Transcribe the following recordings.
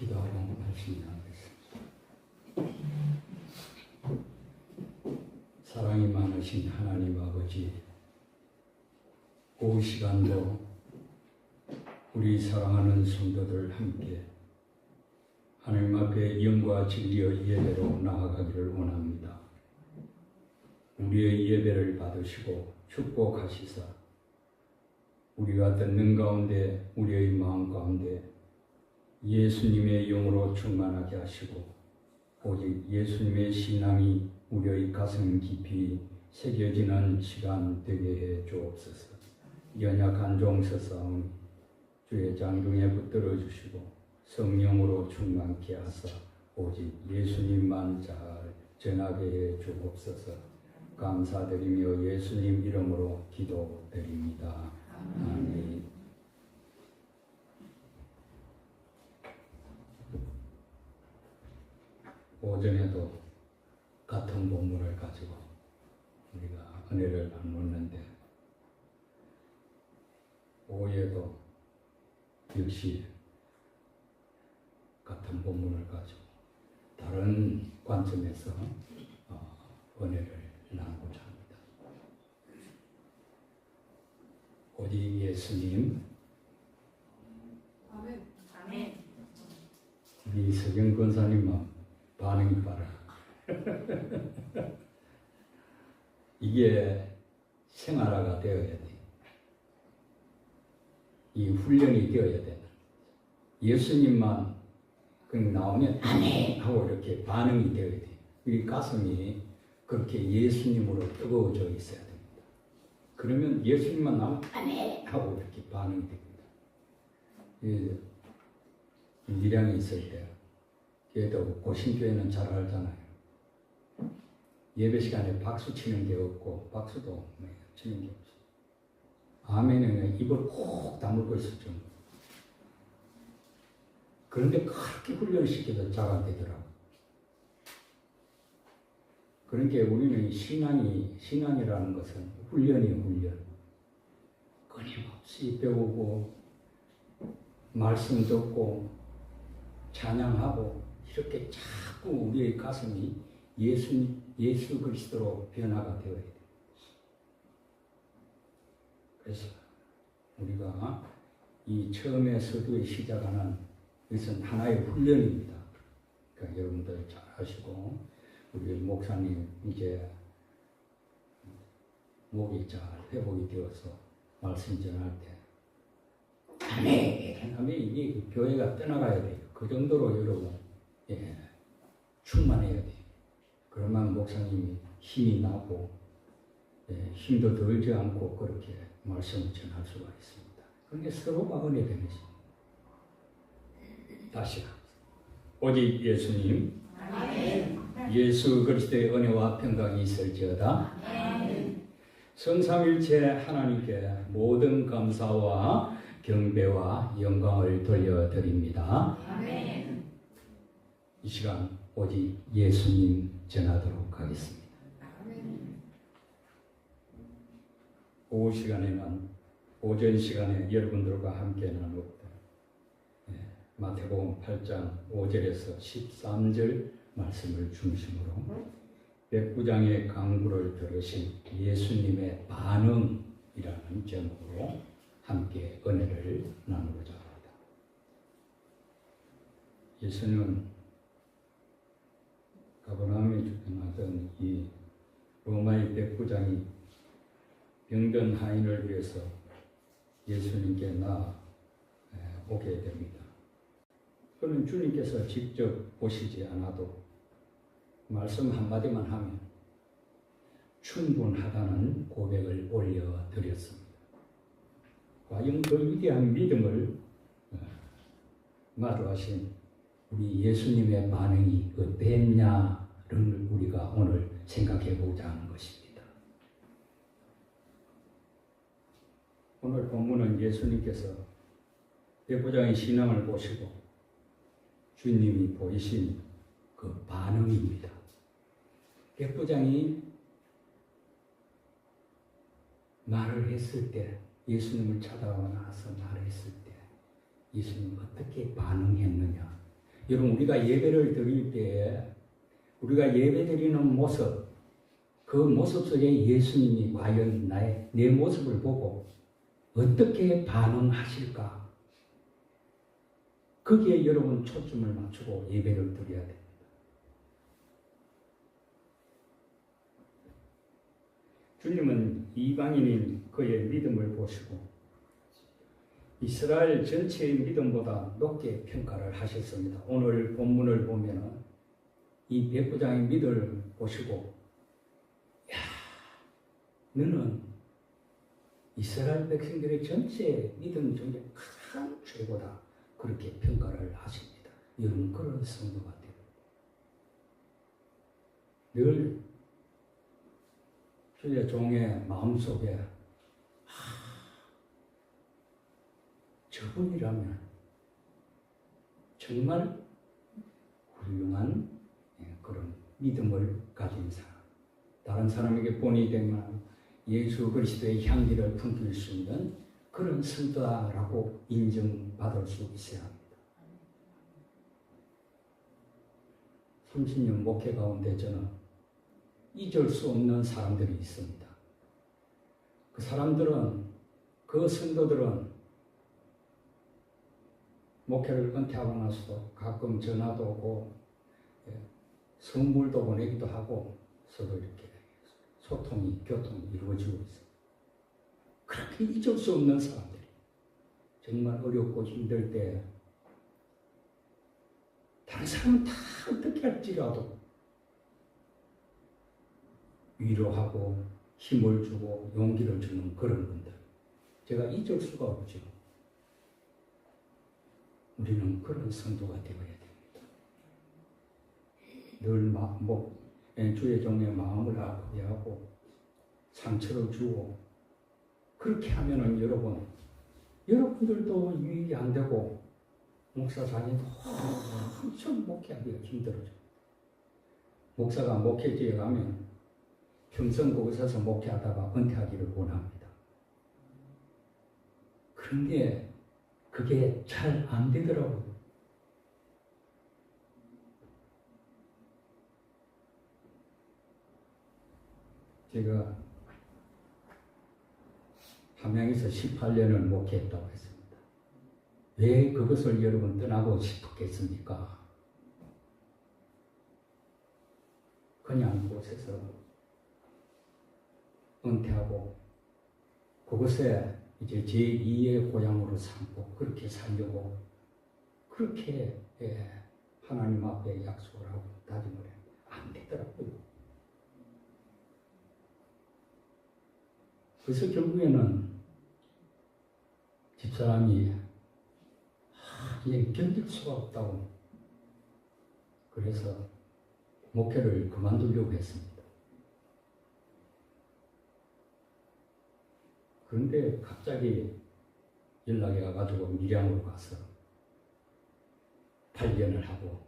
기도하고 말씀 나누겠습니다. 사랑이 많으신 하나님 아버지, 그 시간도 우리 사랑하는 성도들 함께 하나님 앞에 영과 진리의 예배로 나아가기를 원합니다. 우리의 예배를 받으시고 축복하시사 우리가 듣는 가운데 우리의 마음 가운데 예수님의 영으로 충만하게 하시고 오직 예수님의 신앙이 우리의 가슴 깊이 새겨지는 시간 되게 해 주옵소서. 연약한 종서사오니 주의 장중에 붙들어 주시고 성령으로 충만케 하사 오직 예수님만 잘 전하게 해 주옵소서. 감사드리며 예수님 이름으로 기도드립니다. 아멘. 오전에도 같은 본문을 가지고 우리가 은혜를 나누었는데 오후에도 역시 같은 본문을 가지고 다른 관점에서 은혜를 나누고자 합니다. 오직 예수님. 아멘. 아멘. 우리 서경 권사님은 반응이 빠르. 이게 생활화가 되어야 돼. 이 훈련이 되어야 돼. 예수님만 그냥 나오면 아멘 하고 이렇게 반응이 되어야 돼. 우리 가슴이 그렇게 예수님으로 뜨거워져 있어야 됩니다. 그러면 예수님만 나오면 아멘 하고 이렇게 반응이 됩니다. 밀양에 있을 때 교회도 고신교회는 잘 알잖아요. 예배 시간에 박수 치는 게 없고 박수도 치는 게 없어. 아멘은 입을 꼭 다물고 있을 정도. 그런데 그렇게 훈련시켜도 잘 안 되더라고. 그러니까 우리는 신앙이라는 것은 훈련이에요, 훈련. 끊임없이 배우고 말씀 듣고 찬양하고 이렇게 자꾸 우리의 가슴이 예수 그리스도로 변화가 되어야 돼요. 그래서 우리가 이 처음에 서두에 시작하는 이것은 하나의 훈련입니다. 그러니까 여러분들 잘 아시고 우리 목사님 이제 목이 잘 회복이 되어서 말씀 전할 때 아멘 하면 이게 교회가 떠나가야 돼요. 그 정도로 여러분 충만해야 돼요. 그러면 목사님이 힘이 나고 힘도 들지 않고 그렇게 말씀을 전할 수가 있습니다. 그게 서로가 은혜 되는 것입니다. 다시 오직 예수님, 아멘. 예수 그리스도의 은혜와 평강이 있을지어다. 아멘. 성삼일체 하나님께 모든 감사와 경배와 영광을 돌려드립니다. 아멘. 이 시간 오직 예수님 전하도록 하겠습니다. 아멘. 오후 시간에는 오전 시간에 여러분들과 함께 나누었던 마태복음 8장 5절에서 13절 말씀을 중심으로 백부장의 강구를 들으신 예수님의 반응이라는 제목으로 함께 은혜를 나누고자 합니다. 예수님은 가버나움에 주둔하던 이 로마의 백부장이 병든 하인을 위해서 예수님께 오게 됩니다. 그는 주님께서 직접 오시지 않아도 말씀 한마디만 하면 충분하다는 고백을 올려드렸습니다. 과연 그 위대한 믿음을 마주하신 우리 예수님의 반응이 어땠냐를 우리가 오늘 생각해 보자 하는 것입니다. 오늘 본문은 예수님께서 백부장의 신앙을 보시고 주님이 보이신 그 반응입니다. 백부장이 말을 했을 때, 예수님을 찾아와 나서 말을 했을 때 예수님 어떻게 반응했느냐, 여러분, 우리가 예배를 드릴 때 우리가 예배 드리는 모습, 그 모습 속에 예수님이 과연 내 모습을 보고 어떻게 반응하실까? 거기에 여러분 초점을 맞추고 예배를 드려야 됩니다. 주님은 이방인인 그의 믿음을 보시고 이스라엘 전체의 믿음보다 높게 평가를 하셨습니다. 오늘 본문을 보면은 이 백부장의 믿음을 보시고, 야, 너는 이스라엘 백성들의 전체 믿음 중에 가장 최고다. 그렇게 평가를 하십니다. 여러분, 그런 성도 같아요. 늘 주의 종의 마음속에 저분이라면 정말 훌륭한 그런 믿음을 가진 사람, 다른 사람에게 본이 되면 예수 그리스도의 향기를 풍길 수 있는 그런 성도다라고 인정받을 수 있어야 합니다. 30년 목회 가운데 저는 잊을 수 없는 사람들이 있습니다. 그 사람들은, 그 성도들은 목회를 은퇴하고 나서도 가끔 전화도 오고 선물도 보내기도 하고 서로 이렇게 소통이, 교통이 이루어지고 있습니다. 그렇게 잊을 수 없는 사람들이 정말 어렵고 힘들 때 다른 사람은 다 어떻게 할지라도 위로하고 힘을 주고 용기를 주는 그런 분들, 제가 잊을 수가 없죠. 우리는 그런 성도가 되어야 됩니다. 늘 주의 종의 마음을 아프게 하고 상처를 주고, 그렇게 하면은 여러분들도 유익이 안 되고 목사 자녀도 엄청 목회하기가 힘들어져. 목사가 목회지에 가면 평생 거기서 목회하다가 은퇴하기를 원합니다. 그런데 그게 잘 안 되더라고요. 제가 함양에서 18년을 목회했다고 했습니다. 왜 그것을 여러분 떠나고 싶었겠습니까? 그냥 그곳에서 은퇴하고 그곳에 이제 제2의 고향으로 삼고 그렇게 살려고 그렇게 하나님 앞에 약속을 하고 다짐을 해요. 안 되더라고요. 그래서 결국에는 집사람이 견딜 수가 없다고, 그래서 목회를 그만두려고 했습니다. 그런데 갑자기 연락이 와가지고 밀양으로 가서 8년을 하고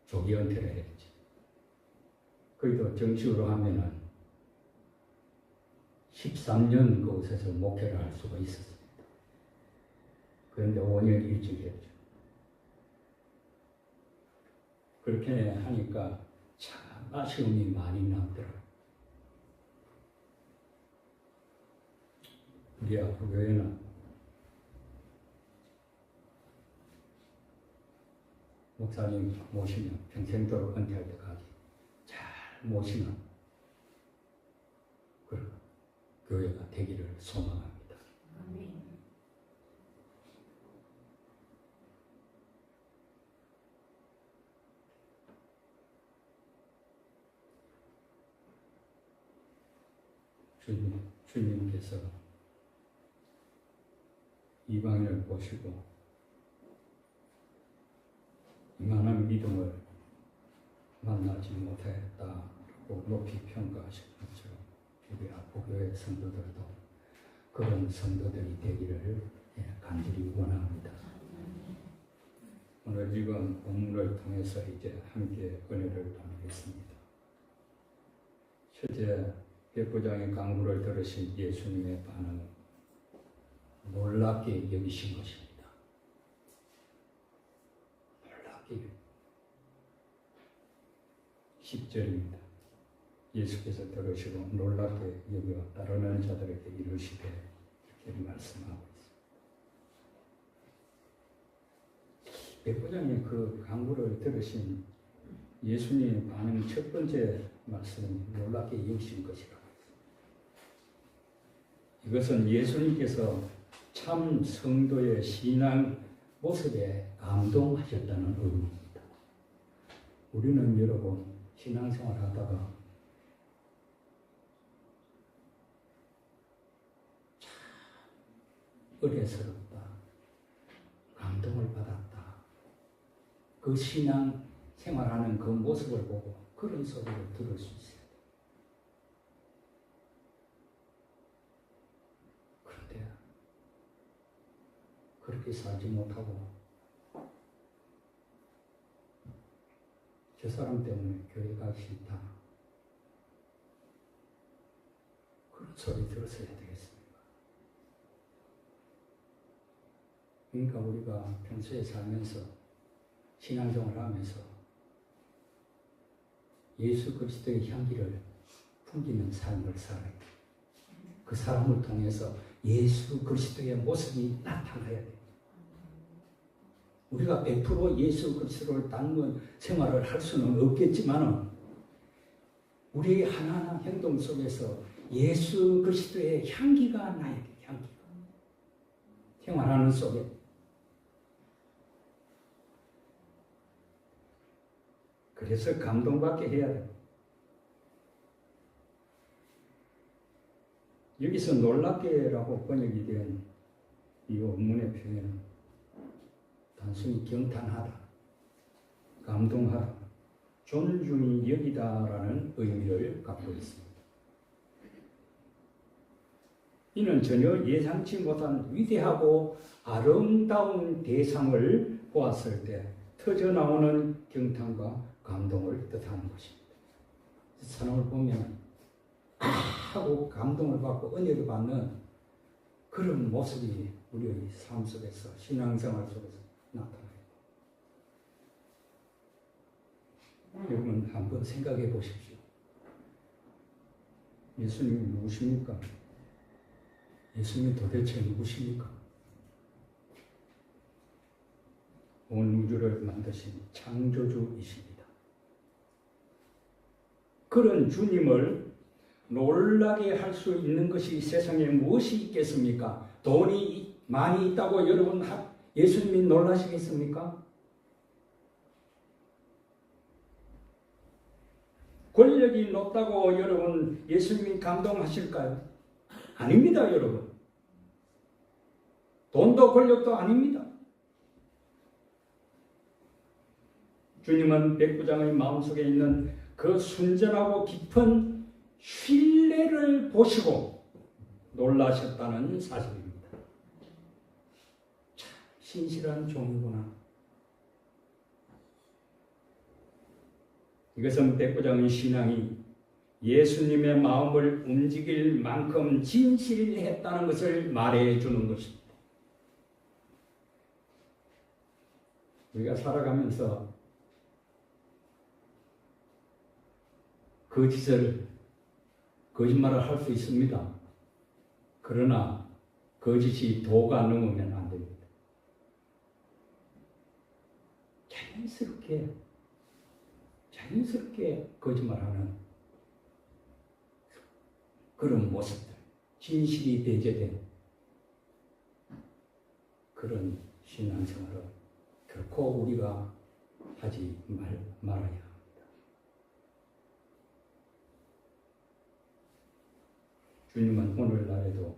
조기 은퇴를 했지. 그래도 정식으로 하면은 13년 그곳에서 목회를 할 수가 있었습니다. 그런데 5년 일찍 했죠. 그렇게 하니까 참 아쉬움이 많이 남더라고요. 우리 앞으로에는 목사님 모시면 평생도록 은퇴할 때까지 잘 모시는 그런 교회가 되기를 소망합니다. 아멘. 주님께서 이방인을 보시고 이만한 믿음을 만나지 못했다고 높이 평가하신 것처럼 우리 아포교회 성도들도 그런 성도들이 되기를 간절히 원합니다. 오늘 읽은 본문을 통해서 이제 함께 은혜를 나누겠습니다. 첫째, 백부장의 강구를 들으신 예수님의 반응은 놀랍게 여기신 것입니다. 놀랍게 바뀌어요. 10절입니다. 예수께서 들으시고 놀랍게 여겨 따르는 자들에게 이르시되 이렇게 말씀하고 있습니다. 백부장님 그 강구를 들으신 예수님의 반응 첫 번째 말씀은 놀랍게 여기신 것이라고 했습니다. 이것은 예수님께서 참 성도의 신앙 모습에 감동하셨다는 의미입니다. 우리는 여러분 신앙생활 하다가 참 의례스럽다, 감동을 받았다, 그 신앙 생활하는 그 모습을 보고 그런 소리를 들을 수 있어요. 그런데 그렇게 살지 못하고 저 사람 때문에 교회 가기 싫다, 그런 소리 들었어야 되겠습니까? 그러니까 우리가 평소에 살면서 신앙생활을 하면서 예수 그리스도의 향기를 풍기는 삶을 살아야 돼. 그 사람을 통해서 예수 그리스도의 모습이 나타나야 돼. 우리가 100% 예수 그리스도를 닮은 생활을 할 수는 없겠지만 우리의 하나하나 행동 속에서 예수 그리스도의 향기가 나야 돼. 향기가. 생활하는 속에. 그래서 감동받게 해야 돼. 여기서 놀랍게라고 번역이 된 이 원문의 표현은 단순히 경탄하다, 감동하다, 존중이 여기다라는 의미를 갖고 있습니다. 이는 전혀 예상치 못한 위대하고 아름다운 대상을 보았을 때 터져나오는 경탄과 감동을 뜻하는 것입니다. 사람을 보면 하고 감동을 받고 은혜를 받는 그런 모습이 우리의 삶 속에서 신앙생활 속에서 나타나요. 여러분 한번 생각해 보십시오. 예수님이 누구십니까? 예수님이 도대체 누구십니까? 온 우주를 만드신 창조주이십니다. 그런 주님을 놀라게 할 수 있는 것이 세상에 무엇이 있겠습니까? 돈이 많이 있다고 여러분 예수님이 놀라시겠습니까? 권력이 높다고 여러분 예수님이 감동하실까요? 아닙니다, 여러분. 돈도 권력도 아닙니다. 주님은 백부장의 마음속에 있는 그 순전하고 깊은 신뢰를 보시고 놀라셨다는 사실입니다. 참 신실한 종이구나. 이것은 백부장의 신앙이 예수님의 마음을 움직일 만큼 진실했다는 것을 말해주는 것입니다. 우리가 살아가면서 거짓말을 할 수 있습니다. 그러나 거짓이 도가 넘으면 안 됩니다. 자연스럽게 거짓말하는 그런 모습들, 진실이 배제된 그런 신앙생활을 결코 우리가 하지 말아야 합니다. 주님은 오늘날에도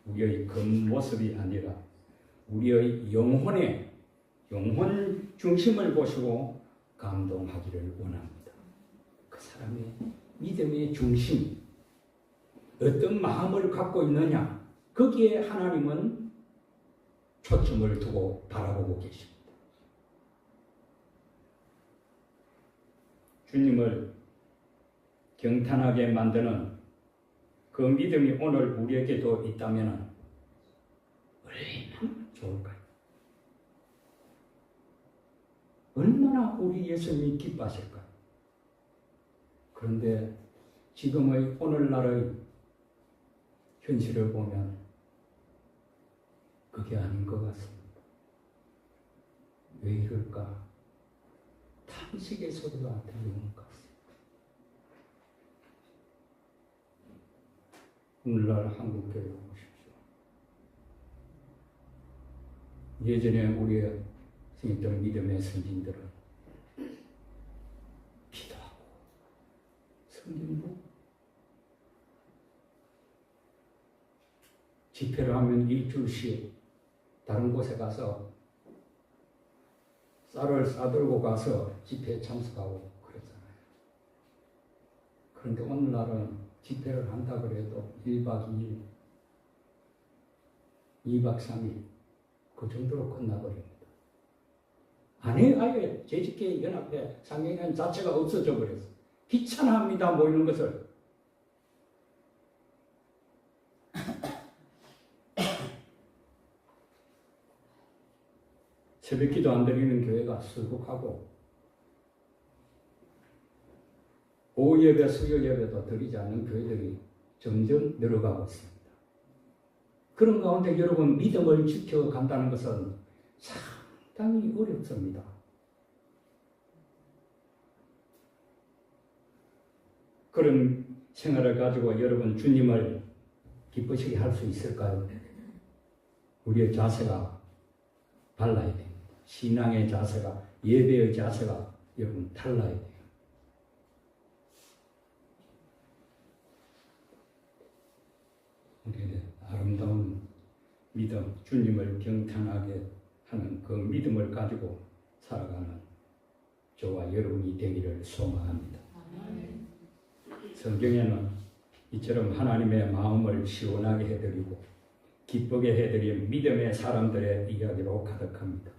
우리의 겉모습이 아니라 우리의 영혼 중심을 보시고 감동하기를 원합니다. 그 사람의 믿음의 중심, 어떤 마음을 갖고 있느냐, 거기에 하나님은 초점을 두고 바라보고 계십니다. 주님을 경탄하게 만드는 그 믿음이 오늘 우리에게도 있다면 얼마나 좋을까요? 얼마나 얼마나 우리 예수님이 기뻐하실까요? 그런데 지금의 오늘날의 현실을 보면 그게 아닌 것 같습니다. 왜 이럴까? 탄식의 소리가 들리는 것 같습니다. 오늘날 한국교회 보십시오. 예전에 우리의 생겼던 믿음의 선진들은 기도하고 성경도 집회를 하면 일주일씩 다른 곳에 가서 쌀을 싸들고 가서 집회에 참석하고 그랬잖아요. 그런데 오늘날은 집회를 한다 그래도 1박 2일, 2박 3일 그 정도로 끝나버립니다. 아예 재직회 연합회 상경회의원 자체가 없어져 버렸어요. 귀찮아합니다, 모이는 것을. 새벽기도 안 드리는 교회가 수북하고 오후 예배, 수요 예배도 드리지 않는 교회들이 점점 늘어가고 있습니다. 그런 가운데 여러분 믿음을 지켜간다는 것은 상당히 어렵습니다. 그런 생활을 가지고 여러분 주님을 기쁘시게 할 수 있을까요? 우리의 자세가 달라야 됩니다. 신앙의 자세가, 예배의 자세가 여러분 달라야 돼요. 우리의 아름다운 믿음, 주님을 경탄하게 하는 그 믿음을 가지고 살아가는 저와 여러분이 되기를 소망합니다. 성경에는 이처럼 하나님의 마음을 시원하게 해드리고 기쁘게 해드린 믿음의 사람들의 이야기로 가득합니다.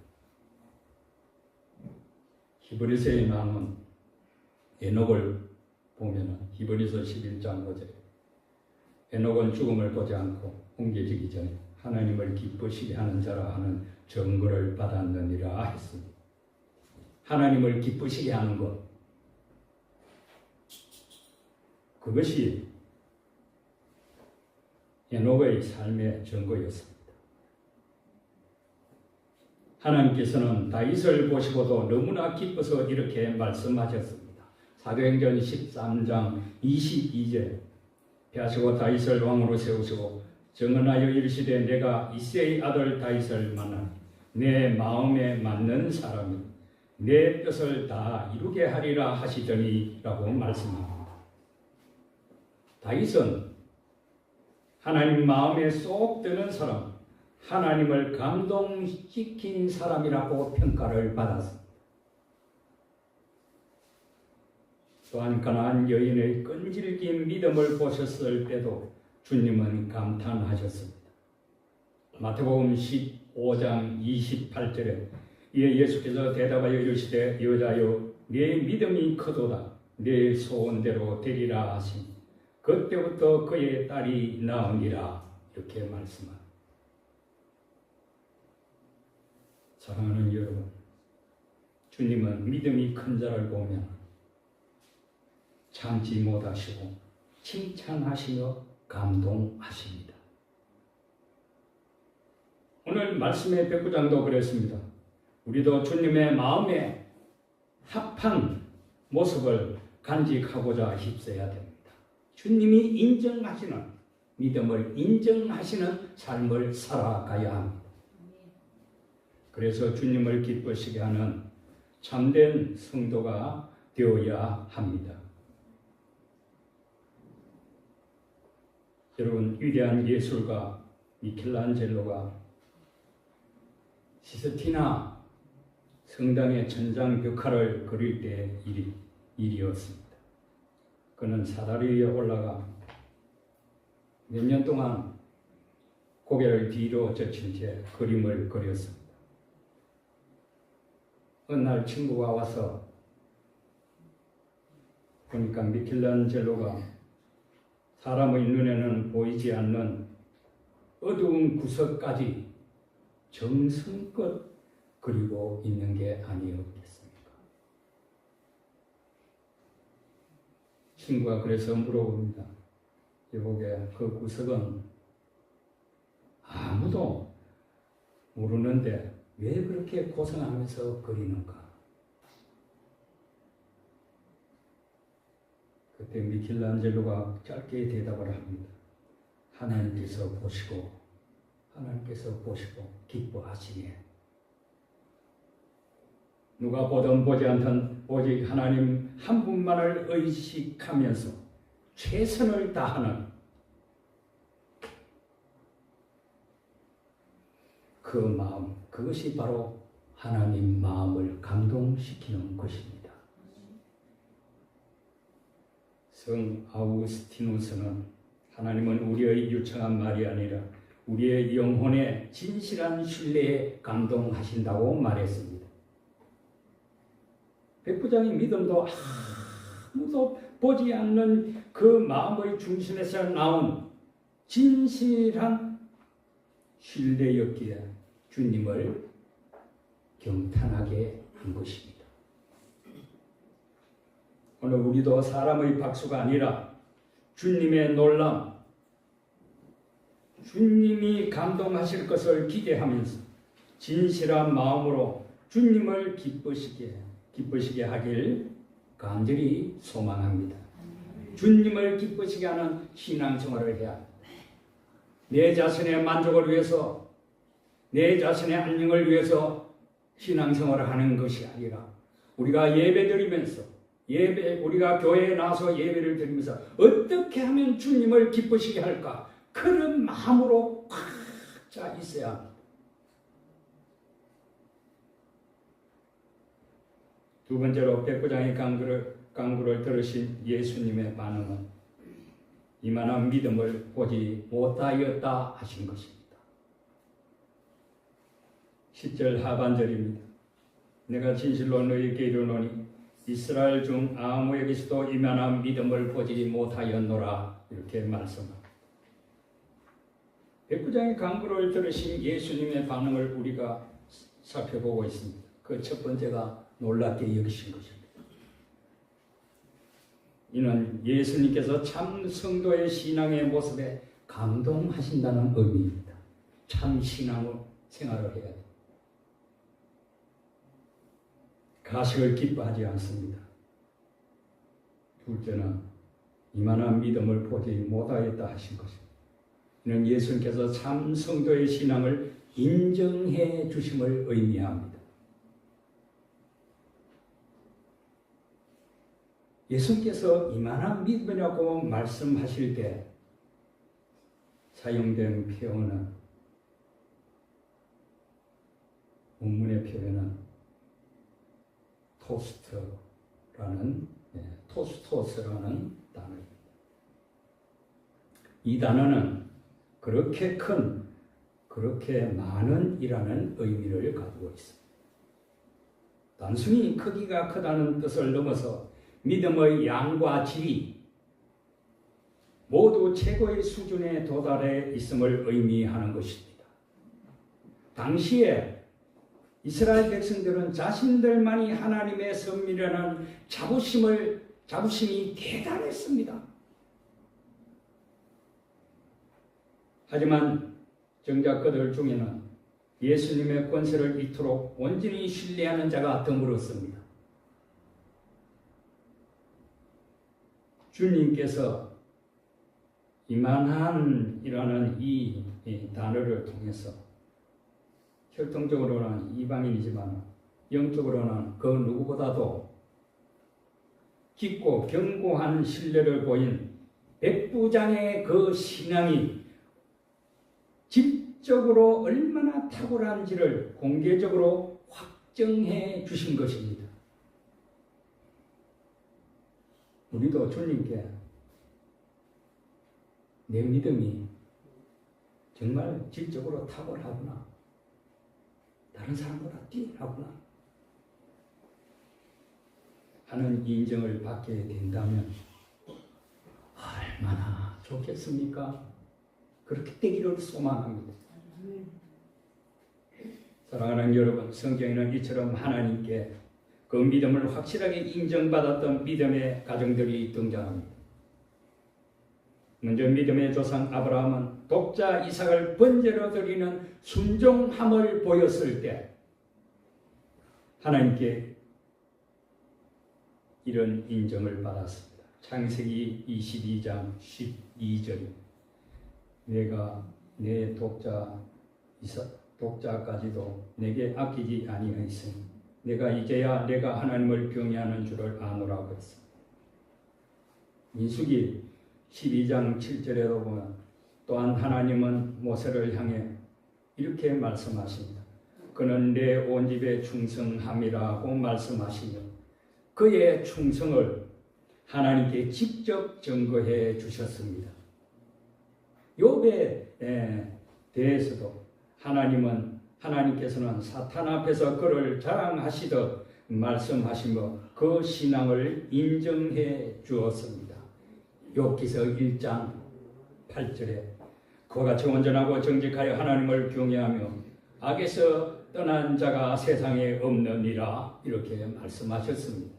히브리서에 나오는 에녹을 보면 히브리서 11장 5절에 에녹은 죽음을 보지 않고 옮겨지기 전에 하나님을 기쁘시게 하는 자라 하는 증거를 받았느니라 했습니다. 하나님을 기쁘시게 하는 것, 그것이 에녹의 삶의 증거였습니다. 하나님께서는 다윗을 보시고도 너무나 기뻐서 이렇게 말씀하셨습니다. 사도행전 13장 22절 폐하시고 다윗을 왕으로 세우시고 정언하여 이르시되 내가 이새의 아들 다윗을 만나니 내 마음에 맞는 사람이 내 뜻을 다 이루게 하리라 하시더니 라고 말씀합니다. 다윗은 하나님 마음에 쏙 드는 사람, 하나님을 감동시킨 사람이라고 평가를 받았습니다. 또한 가나안 여인의 끈질긴 믿음을 보셨을 때도 주님은 감탄하셨습니다. 마태복음 15장 28절에 이에 예수께서 대답하여 이르시되 여자여 네 믿음이 크도다 네 소원대로 되리라 하시니 그때부터 그의 딸이 나으니라 이렇게 말씀합니다. 사랑하는 여러분, 주님은 믿음이 큰 자를 보면 참지 못하시고 칭찬하시며 감동하십니다. 오늘 말씀의 백구장도 그랬습니다. 우리도 주님의 마음에 합한 모습을 간직하고자 힘써야 됩니다. 주님이 인정하시는 믿음을 인정하시는 삶을 살아가야 합니다. 그래서 주님을 기쁘시게 하는 참된 성도가 되어야 합니다. 여러분, 위대한 예술가 미켈란젤로가 시스티나 성당의 천장 벽화를 그릴 때의 일이었습니다. 그는 사다리 위에 올라가 몇 년 동안 고개를 뒤로 젖힌 채 그림을 그렸습니다. 어느 날 친구가 와서 보니까 미켈란젤로가 사람의 눈에는 보이지 않는 어두운 구석까지 정성껏 그리고 있는 게 아니었겠습니까? 친구가 그래서 물어봅니다. 여보게 그 구석은 아무도 모르는데 왜 그렇게 고생하면서 그리는가? 그때 미켈란젤로가 짧게 대답을 합니다. 하나님께서 보시고 기뻐하시네. 누가 보든 보지 않든 오직 하나님 한 분만을 의식하면서 최선을 다하는 그 마음, 그것이 바로 하나님 마음을 감동시키는 것입니다. 성 아우구스티누스는 하나님은 우리의 유창한 말이 아니라 우리의 영혼의 진실한 신뢰에 감동하신다고 말했습니다. 백부장의 믿음도 아무도 보지 않는 그 마음의 중심에서 나온 진실한 신뢰였기에 주님을 경탄하게 한 것입니다. 오늘 우리도 사람의 박수가 아니라 주님의 놀람, 주님이 감동하실 것을 기대하면서 진실한 마음으로 주님을 기쁘시게 하길 간절히 소망합니다. 주님을 기쁘시게 하는 신앙생활을 해야 합니다. 내 자신의 만족을 위해서, 내 자신의 안녕을 위해서 신앙생활을 하는 것이 아니라 우리가 예배드리면서 우리가 교회에 나와서 예배를 드리면서 어떻게 하면 주님을 기쁘시게 할까? 그런 마음으로 꽉 차 있어야 합니다. 두 번째로 백부장의 강구를 들으신 예수님의 반응은 이만한 믿음을 보지 못하였다 하신 것입니다. 10절 하반절입니다. 내가 진실로 너희에게 이르노니 이스라엘 중 아무에게서도 이만한 믿음을 보지 못하였노라 이렇게 말씀합니다. 백부장의 강구를 들으신 예수님의 반응을 우리가 살펴보고 있습니다. 그 첫 번째가 놀랍게 여기신 것입니다. 이는 예수님께서 참 성도의 신앙의 모습에 감동하신다는 의미입니다. 참 신앙을 생활을 해야 돼요. 가식을 기뻐하지 않습니다. 둘째는 이만한 믿음을 보지 못하였다 하신 것입니다. 이는 예수님께서 참 성도의 신앙을 인정해 주심을 의미합니다. 예수님께서 이만한 믿음이라고 말씀하실 때 사용된 표현은 원문의 표현은 토스토스라는 단어입니다. 이 단어는 그렇게 큰, 그렇게 많은 이라는 의미를 가지고 있습니다. 단순히 크기가 크다는 뜻을 넘어서 믿음의 양과 질이 모두 최고의 수준에 도달해 있음을 의미하는 것입니다. 당시에 이스라엘 백성들은 자신들만이 하나님의 선미라는 자부심이 대단했습니다. 하지만 정작 그들 중에는 예수님의 권세를 이토록 온전히 신뢰하는 자가 드물었습니다. 주님께서 이만한이라는 이 단어를 통해서 혈통적으로는 이방인이지만 영적으로는 그 누구보다도 깊고 견고한 신뢰를 보인 백부장의 그 신앙이 질적으로 얼마나 탁월한지를 공개적으로 확정해 주신 것입니다. 우리도 주님께 내 믿음이 정말 질적으로 탁월하구나, 다른 사람보다 뛰어나구나 하는 인정을 받게 된다면 얼마나 좋겠습니까? 그렇게 되기를 소망합니다. 사랑하는 여러분, 성경에는 이처럼 하나님께 그 믿음을 확실하게 인정받았던 믿음의 가정들이 등장합니다. 먼저 믿음의 조상 아브라함은 독자 이삭을 번제로 드리는 순종함을 보였을 때 하나님께 이런 인정을 받았습니다. 창세기 22장 12절 내가 내 독자까지도 내게 아끼지 아니하였으니 내가 이제야 내가 하나님을 경외하는 줄을 아노라고 했습니다. 민수기 12장 7절에도 보면 또한 하나님은 모세를 향해 이렇게 말씀하십니다. 그는 내 온 집에 충성함이라고 말씀하시며 그의 충성을 하나님께 직접 증거해 주셨습니다. 욥에 대해서도 하나님께서는 사탄 앞에서 그를 자랑하시듯 말씀하시며 그 신앙을 인정해 주었습니다. 욥기서 1장 8절에 그와 같이 온전하고 정직하여 하나님을 경외하며 악에서 떠난 자가 세상에 없느니라 이렇게 말씀하셨습니다.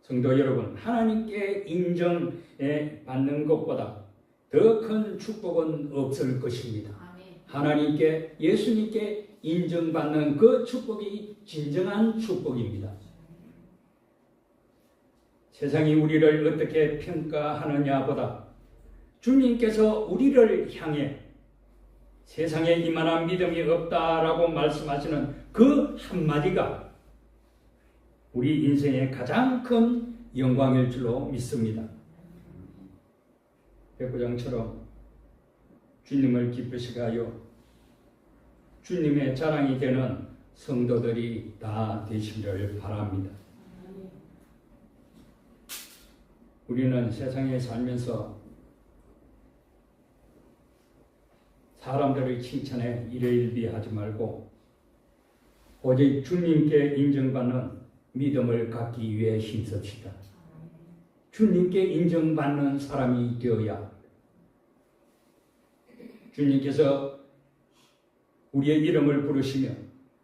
성도 여러분, 하나님께 인정해 받는 것보다 더 큰 축복은 없을 것입니다. 하나님께 예수님께 인정받는 그 축복이 진정한 축복입니다. 세상이 우리를 어떻게 평가하느냐보다 주님께서 우리를 향해 세상에 이만한 믿음이 없다라고 말씀하시는 그 한마디가 우리 인생의 가장 큰 영광일 줄로 믿습니다. 백부장처럼 주님을 기쁘시게 하여 주님의 자랑이 되는 성도들이 다 되시기를 바랍니다. 우리는 세상에 살면서 사람들의 칭찬에 일희일비하지 말고 오직 주님께 인정받는 믿음을 갖기 위해 힘씁시다. 주님께 인정받는 사람이 되어야 합니다. 주님께서 우리의 이름을 부르시며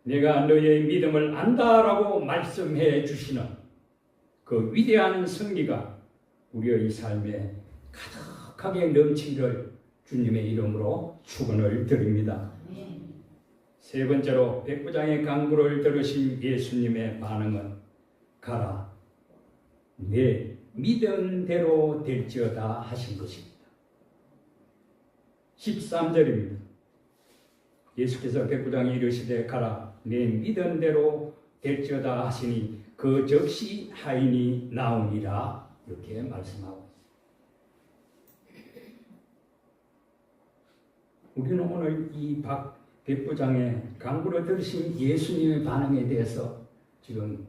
내가 너의 믿음을 안다라고 말씀해 주시는 그 위대한 승리가 우리의 삶에 가득하게 넘치기를 주님의 이름으로 축원을 드립니다. 세 번째로 백부장의 강구를 들으신 예수님의 반응은 가라 내 믿음대로 될지어다 하신 것입니다. 13절입니다. 예수께서 백부장이 이르시되 가라 내 믿음대로 될지어다 하시니 그 즉시 하인이 나오니라 이렇게 말씀하고 있습니다. 우리는 오늘 이 백부장의 강구를 들으신 예수님의 반응에 대해서 지금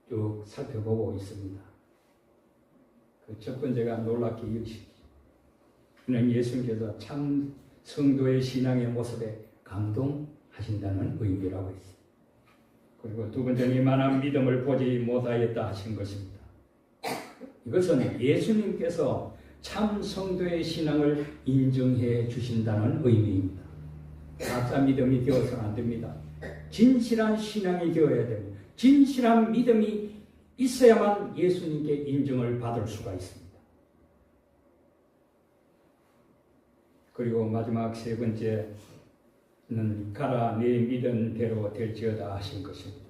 쭉 살펴보고 있습니다. 그 첫 번째가 놀랍게 이것입니다. 이는 예수님께서 참 성도의 신앙의 모습에 감동하신다는 의미라고 했습니다. 그리고 두 번째는 이만한 믿음을 보지 못하였다 하신 것입니다. 이것은 예수님께서 참 성도의 신앙을 인정해 주신다는 의미입니다. 가짜 믿음이 되어서는 안 됩니다. 진실한 신앙이 되어야 됩니다. 진실한 믿음이 있어야만 예수님께 인정을 받을 수가 있습니다. 그리고 마지막 세 번째는 가라 내 믿음대로 될지어다 하신 것입니다.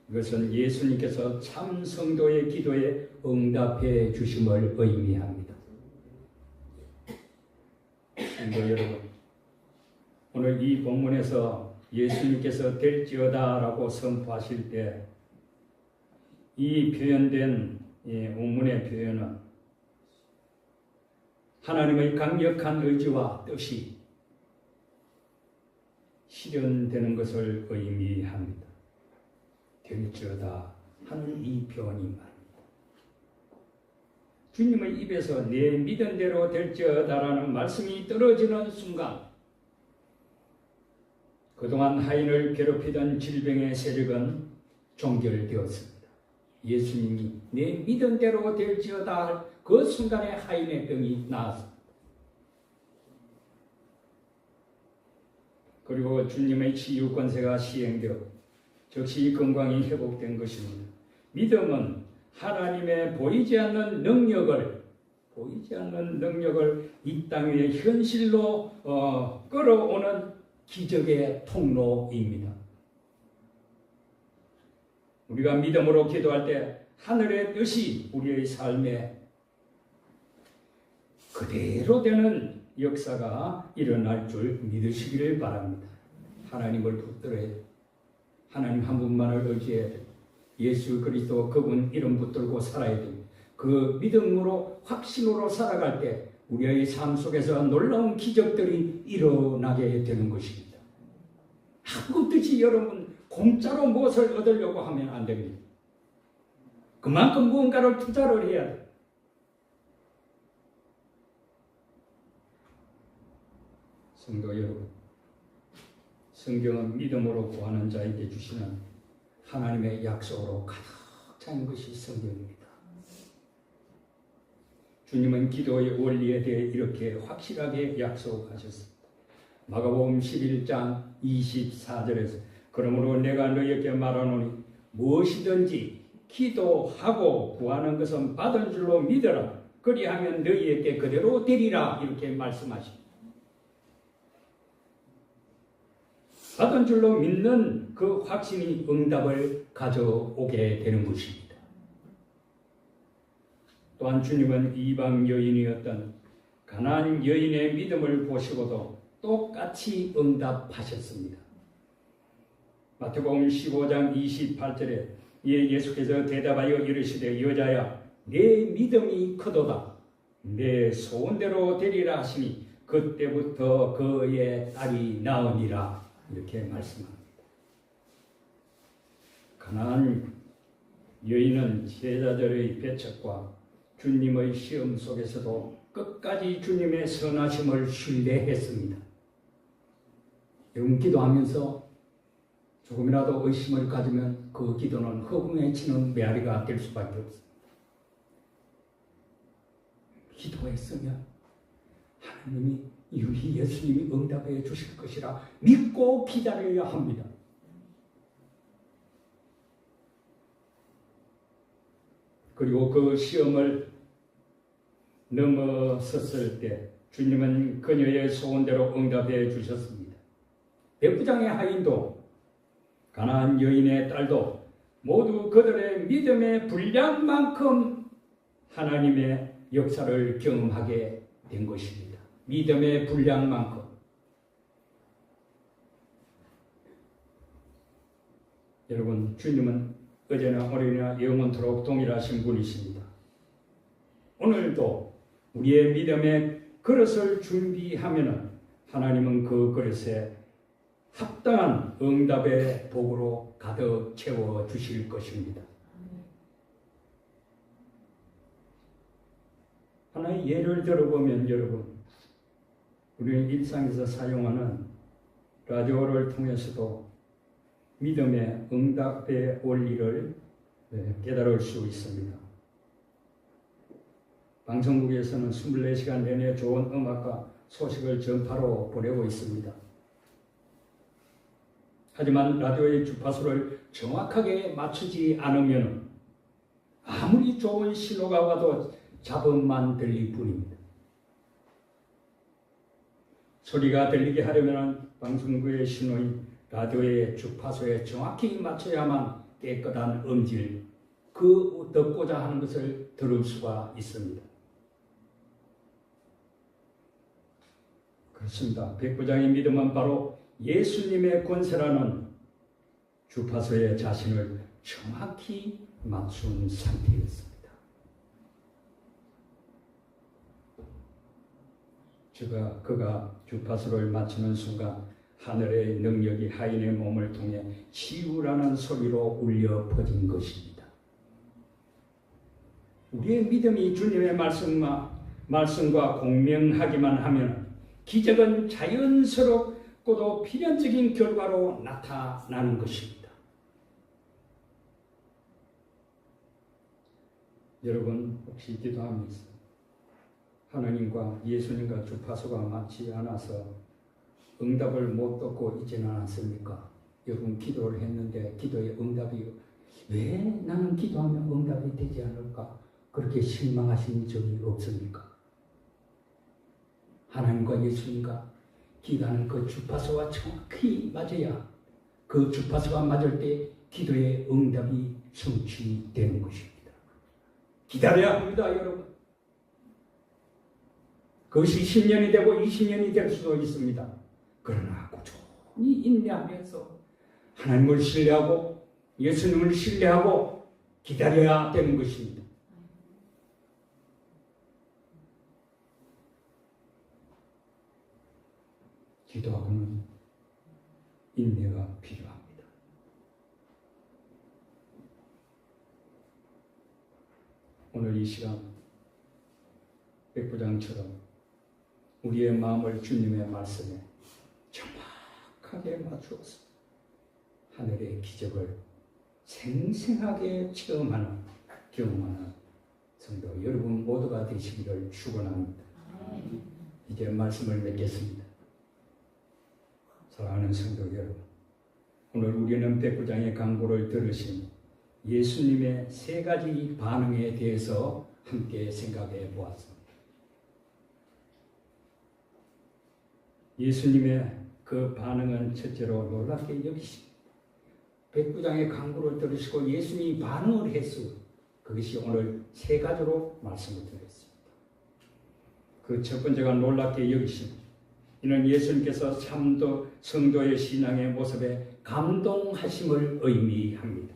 이것은 예수님께서 참 성도의 기도에 응답해 주심을 의미합니다. 성도 여러분, 오늘 이 본문에서 예수님께서 될지어다라고 선포하실 때 이 표현된 원문의 표현은 하나님의 강력한 의지와 뜻이 실현되는 것을 의미합니다. 될지어다 하는 이 표현이 말입니다. 주님의 입에서 내 믿음대로 될지어다라는 말씀이 떨어지는 순간 그동안 하인을 괴롭히던 질병의 세력은 종결되었습니다. 예수님이 내 믿음대로 될지어다 그 순간에 하인의 병이 나았습니다. 그리고 주님의 치유 권세가 시행되어 즉시 건강이 회복된 것입니다. 믿음은 하나님의 보이지 않는 능력을 보이지 않는 능력을 이 땅 위에 현실로 끌어오는 기적의 통로입니다. 우리가 믿음으로 기도할 때 하늘의 뜻이 우리의 삶에 그대로 되는 역사가 일어날 줄 믿으시기를 바랍니다. 하나님을 붙들어야 돼요. 하나님 한 분만을 의지해야 돼요. 예수 그리스도 그분 이름 붙들고 살아야 됩니다. 그 믿음으로 확신으로 살아갈 때 우리의 삶 속에서 놀라운 기적들이 일어나게 되는 것입니다. 아무 뜻이 여러분 공짜로 무엇을 얻으려고 하면 안 됩니다. 그만큼 무언가를 투자를 해야 돼요. 성도 여러분, 성경은 믿음으로 구하는 자에게 주시는 하나님의 약속으로 가득 찬 것이 성경입니다. 주님은 기도의 원리에 대해 이렇게 확실하게 약속하셨습니다. 마가복음 11장 24절에서 그러므로 내가 너희에게 말하노니 무엇이든지 기도하고 구하는 것은 받은 줄로 믿어라. 그리하면 너희에게 그대로 되리라. 이렇게 말씀하십니다. 받은 줄로 믿는 그 확신이 응답을 가져오게 되는 것입니다. 또한 주님은 이방 여인이었던 가나안 여인의 믿음을 보시고도 똑같이 응답하셨습니다. 마태복음 15장 28절에 예수께서 대답하여 이르시되 여자야 내 믿음이 크도다 내 소원대로 되리라 하시니 그때부터 그의 딸이 나으니라. 이렇게 말씀합니다. 가나안 여인은 제자들의 배척과 주님의 시험 속에서도 끝까지 주님의 선하심을 신뢰했습니다. 여러분 기도하면서 조금이라도 의심을 가지면 그 기도는 허공에 치는 메아리가 될 수밖에 없습니다. 기도했으면 하나님이 유히 예수님이 응답해 주실 것이라 믿고 기다려야 합니다. 그리고 그 시험을 넘어섰을 때 주님은 그녀의 소원대로 응답해 주셨습니다. 백부장의 하인도 가나안 여인의 딸도 모두 그들의 믿음의 분량만큼 하나님의 역사를 경험하게 된 것입니다. 믿음의 분량만큼. 여러분, 주님은 어제나 오늘이나 영원토록 동일하신 분이십니다. 오늘도 우리의 믿음의 그릇을 준비하면 하나님은 그 그릇에 합당한 응답의 복으로 가득 채워 주실 것입니다. 하나의 예를 들어보면 여러분, 우리는 일상에서 사용하는 라디오를 통해서도 믿음의 응답의 원리를 깨달을 수 있습니다. 방송국에서는 24시간 내내 좋은 음악과 소식을 전파로 보내고 있습니다. 하지만 라디오의 주파수를 정확하게 맞추지 않으면 아무리 좋은 신호가 와도 잡음만 들릴 뿐입니다. 소리가 들리게 하려면 방송국의 신호인 라디오의 주파수에 정확히 맞춰야만 깨끗한 음질, 그 듣고자 하는 것을 들을 수가 있습니다. 그렇습니다. 백부장의 믿음은 바로 예수님의 권세라는 주파수에 자신을 정확히 맞춘 상태였습니다. 그가 주파수를 맞추는 순간 하늘의 능력이 하인의 몸을 통해 치유라는 소리로 울려 퍼진 것입니다. 우리의 믿음이 주님의 말씀과 공명하기만 하면 기적은 자연스럽고도 필연적인 결과로 나타나는 것입니다. 여러분 혹시 기도하면서 하나님과 예수님과 주파수가 맞지 않아서 응답을 못 듣고 있지는 않습니까? 여러분 기도를 했는데 기도의 응답이 왜 나는 기도하면 응답이 되지 않을까 그렇게 실망하신 적이 없습니까? 하나님과 예수님과 기도하는 그 주파수와 정확히 맞아야 그 주파수가 맞을 때 기도의 응답이 성취되는 것입니다. 기다려야 합니다, 여러분. 그것이 10년이 되고 20년이 될 수도 있습니다. 그러나 꾸준히 인내하면서 하나님을 신뢰하고 예수님을 신뢰하고 기다려야 되는 것입니다. 기도하고는 인내가 필요합니다. 오늘 이 시간 백부장처럼 우리의 마음을 주님의 말씀에 정확하게 맞추어서 하늘의 기적을 생생하게 체험하는, 경험하는 성도 여러분 모두가 되시기를 축원합니다. 이제 말씀을 맺겠습니다. 사랑하는 성도 여러분, 오늘 우리는 백부장의 강구를 들으신 예수님의 세 가지 반응에 대해서 함께 생각해 보았습니다. 예수님의 그 반응은 첫째로 놀랍게 여기십니다. 백부장의 강구를 들으시고 예수님이 반응을 했어요. 그것이 오늘 세 가지로 말씀을 드렸습니다. 그 첫 번째가 놀랍게 여기십니다. 이는 예수님께서 참도 성도의 신앙의 모습에 감동하심을 의미합니다.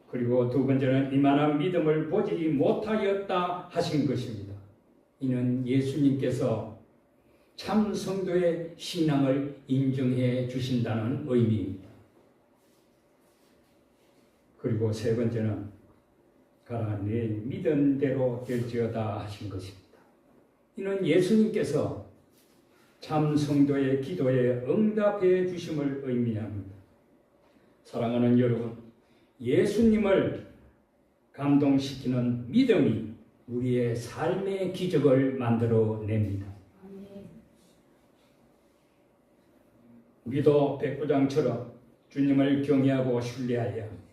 그리고 두 번째는 이만한 믿음을 보지 못하였다 하신 것입니다. 이는 예수님께서 참 성도의 신앙을 인정해 주신다는 의미입니다. 그리고 세 번째는 가라 네 믿은 대로 될지어다 하신 것입니다. 이는 예수님께서 참 성도의 기도에 응답해 주심을 의미합니다. 사랑하는 여러분, 예수님을 감동시키는 믿음이 우리의 삶의 기적을 만들어냅니다. 우리도 백부장처럼 주님을 경외하고 신뢰해야 합니다.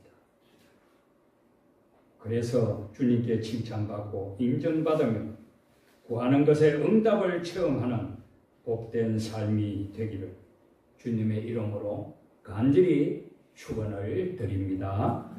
그래서 주님께 칭찬받고 인정받으며 구하는 것에 응답을 체험하는 복된 삶이 되기를 주님의 이름으로 간절히 축원을 드립니다.